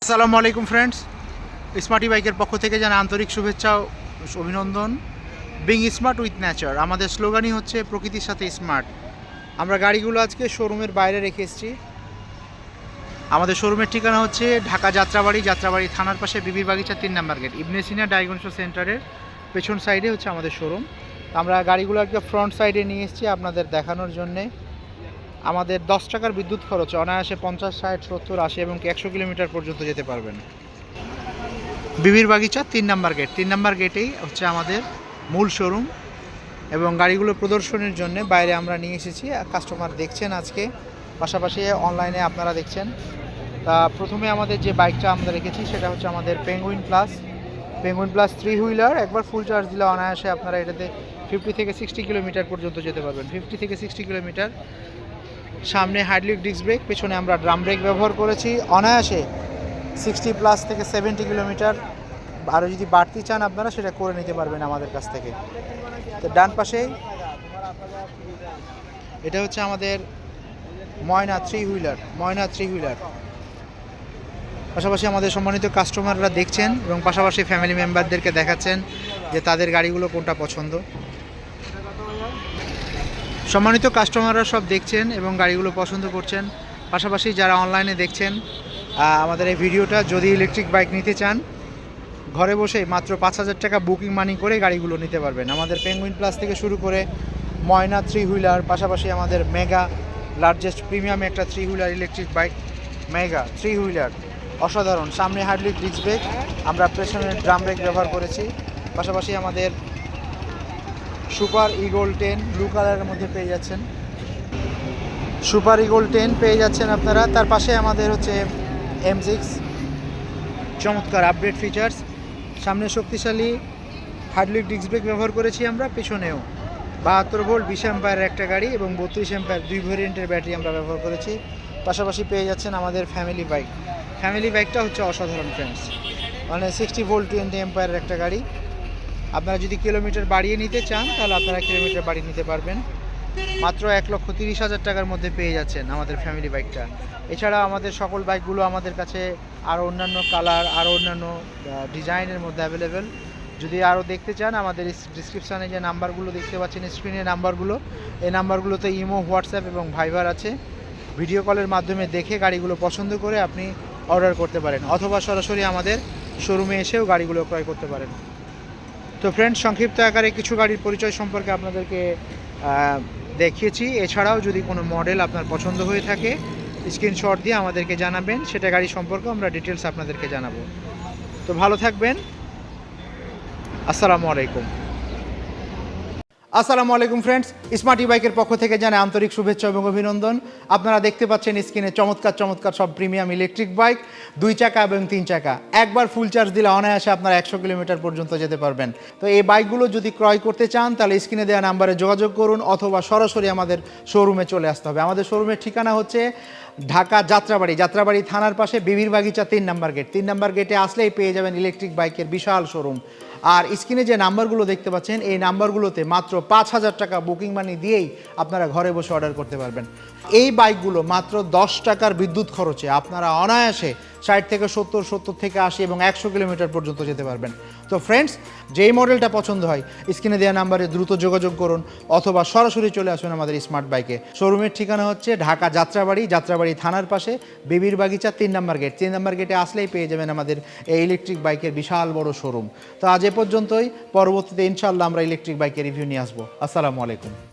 আসসালামু আলাইকুম friends, smarty বাইকের পক্ষ থেকে জানা আন্তরিক শুভেচ্ছা ও অভিনন্দন। বিং স্মার্ট উইথ নেচার আমাদের স্লোগানই হচ্ছে প্রকৃতির সাথে স্মার্ট। আমরা গাড়িগুলো আজকে শোরুমের বাইরে রেখে এসেছি। আমাদের শোরুমের ঠিকানা হচ্ছে ঢাকা যাত্রাবাড়ি থানার পাশে বিবির বাগিচা ৩ নম্বর গেট, ইবনে সিনা ডায়াগনস্টিক সেন্টারের পেছন সাইডে হচ্ছে আমাদের শোরুম। আমরা গাড়িগুলো আজকে ফ্রন্ট সাইডে নিয়ে এসেছি আপনাদের দেখানোর জন্যে। আমাদের 10 টাকার বিদ্যুৎ খরচ, অনায়াসে 50, 60, 70, 80 এবং 100 কিলোমিটার পর্যন্ত যেতে পারবেন। বিবির বাগিচা ৩ নম্বর গেটেই হচ্ছে আমাদের মূল শোরুম এবং গাড়িগুলো প্রদর্শনের জন্য বাইরে আমরা নিয়ে এসেছি। কাস্টমার দেখছেন আজকে, পাশাপাশি অনলাইনে আপনারা দেখছেন। তা প্রথমে আমাদের যে বাইকটা আমরা রেখেছি সেটা হচ্ছে আমাদের পেঙ্গুইন প্লাস 3 হুইলার। একবার ফুল চার্জ দিলে অনায়াসে আপনারা এটাতে 50 থেকে 60 কিলোমিটার পর্যন্ত যেতে পারবেন। 50 থেকে 60 কিলোমিটার। সামনে হাইড্রোলিক ডিস্ক ব্রেক, পেছনে আমরা ড্রাম ব্রেক ব্যবহার করেছি। অনায়াসে 60+ থেকে 70 কিলোমিটার, আরও যদি বাড়তি চান আপনারা সেটা করে নিতে পারবেন আমাদের কাছ থেকে। তো ডান পাশেই এটা হচ্ছে আমাদের ময়না থ্রি হুইলার। পাশাপাশি আমাদের সম্মানিত কাস্টমাররা দেখছেন এবং পাশাপাশি ফ্যামিলি মেম্বারদেরকে দেখাচ্ছেন যে তাদের গাড়িগুলো কোনটা পছন্দ। সম্মানিত কাস্টমাররা সব দেখছেন এবং গাড়িগুলো পছন্দ করছেন। পাশাপাশি যারা অনলাইনে দেখছেন আমাদের এই ভিডিওটা, যদি ইলেকট্রিক বাইক নিতে চান ঘরে বসে মাত্র 5,000 টাকা বুকিং মানি করে গাড়িগুলো নিতে পারবেন। আমাদের পেঙ্গুইন প্লাস থেকে শুরু করে ময়না থ্রি হুইলার, পাশাপাশি আমাদের মেগা লার্জেস্ট প্রিমিয়াম একটা three wheeler electric bike, mega three wheeler অসাধারণ। সামনে হাইড্রোলিক ডিস্ক ব্রেক, আমরা পেছনে ড্রাম ব্রেক ব্যবহার করেছি। পাশাপাশি আমাদের সুপার ইগল 10 ব্লু কালারের মধ্যে পেয়ে যাচ্ছেন, সুপার ইগল 10 পেয়ে যাচ্ছেন আপনারা। তার পাশে আমাদের হচ্ছে M6, চমৎকার আপডেট ফিচার্স। সামনে শক্তিশালী হাইড্রোলিক ডিস্ক ব্রেক ব্যবহার করেছি আমরা, পেছনেও 72 ভোল্ট 20 অ্যাম্পায়ারের একটা গাড়ি এবং 32 অ্যাম্পায়ার 2 ভেরিয়েন্টের ব্যাটারি আমরা ব্যবহার করেছি। পাশাপাশি পেয়ে যাচ্ছেন আমাদের ফ্যামিলি বাইকটা হচ্ছে অসাধারণ ফ্রেন্ডস, মানে 60 ভোল্ট 20 অ্যাম্পায়ারের একটা গাড়ি। আপনারা যদি কিলোমিটার বাড়িয়ে নিতে চান তাহলে আপনারা কিলোমিটার বাড়িয়ে নিতে পারবেন। মাত্র 1,30,000 টাকার মধ্যে পেয়ে যাচ্ছেন আমাদের ফ্যামিলি বাইকটা। এছাড়া আমাদের সকল বাইকগুলো আমাদের কাছে আরও অন্যান্য কালার, আরও অন্যান্য ডিজাইনের মধ্যে অ্যাভেলেবেল। যদি আরও দেখতে চান আমাদের ডিসক্রিপশানে যে নাম্বারগুলো দেখতে পাচ্ছেন স্ক্রিনের নাম্বারগুলো, এই নাম্বারগুলোতে ইমো, হোয়াটসঅ্যাপ এবং ভাইবার আছে। ভিডিও কলের মাধ্যমে দেখে গাড়িগুলো পছন্দ করে আপনি অর্ডার করতে পারেন, অথবা সরাসরি আমাদের শোরুমে এসেও গাড়িগুলো ক্রয় করতে পারেন। তো ফ্রেন্ডস, সংক্ষিপ্ত আকারে কিছু গাড়ির পরিচয় সম্পর্কে আপনাদেরকে দেখিয়েছি। এছাড়াও যদি কোনো মডেল আপনার পছন্দ হয়ে থাকে স্ক্রিনশট দিয়ে আমাদেরকে জানাবেন, সেটা গাড়ি সম্পর্কে আমরা ডিটেলস আপনাদেরকে জানাবো। তো ভালো থাকবেন, আসসালামু আলাইকুম ফ্রেন্ডস, স্মার্টি বাইকের পক্ষ থেকে জানাই আন্তরিক শুভেচ্ছা এবং অভিনন্দন। আপনারা দেখতে পাচ্ছেন স্ক্রিনে চমৎকার সব প্রিমিয়াম ইলেকট্রিক বাইক, 2 চাকা এবং 3 চাকা। একবার ফুল চার্জ দিলে অনায়াসে আপনারা 100 কিলোমিটার পর্যন্ত যেতে পারবেন। তো এই বাইকগুলো যদি ক্রয় করতে চান তাহলে স্ক্রিনে দেওয়া নাম্বারে যোগাযোগ করুন, অথবা সরাসরি আমাদের শোরুমে চলে আসতে হবে। আমাদের শোরুমের ঠিকানা হচ্ছে ঢাকা যাত্রাবাড়ি থানার পাশে বিবির বাগিচা 3 নম্বর গেটে আসলেই পেয়ে যাবেন ইলেকট্রিক বাইকের বিশাল শোরুম। আর স্ক্রিনে যে নাম্বারগুলো দেখতে পাচ্ছেন এই নাম্বারগুলোতে মাত্র 5,000 টাকা বুকিং মানি দিয়েই আপনারা ঘরে বসে অর্ডার করতে পারবেন। এই বাইকগুলো মাত্র 10 টাকার বিদ্যুৎ খরচে আপনারা অনায়াসে 60 থেকে 70 থেকে 80 এবং 100 কিলোমিটার পর্যন্ত যেতে পারবেন। তো ফ্রেন্ডস, যেই মডেলটা পছন্দ হয় স্ক্রিনে দেওয়া নাম্বারে দ্রুত যোগাযোগ করুন, অথবা সরাসরি চলে আসুন আমাদের স্মার্ট বাইকে। শোরুমের ঠিকানা হচ্ছে ঢাকা যাত্রাবাড়ি থানার পাশে বিবির বাগিচা 3 নম্বর গেটে আসলেই পেয়ে যাবেন আমাদের এই ইলেকট্রিক বাইকের বিশাল বড় শোরুম। তো আজ এ পর্যন্তই, পরবর্তীতে ইনশাআল্লাহ আমরা ইলেকট্রিক বাইকের রিভিউ নিয়ে আসবো। আসসালামু আলাইকুম।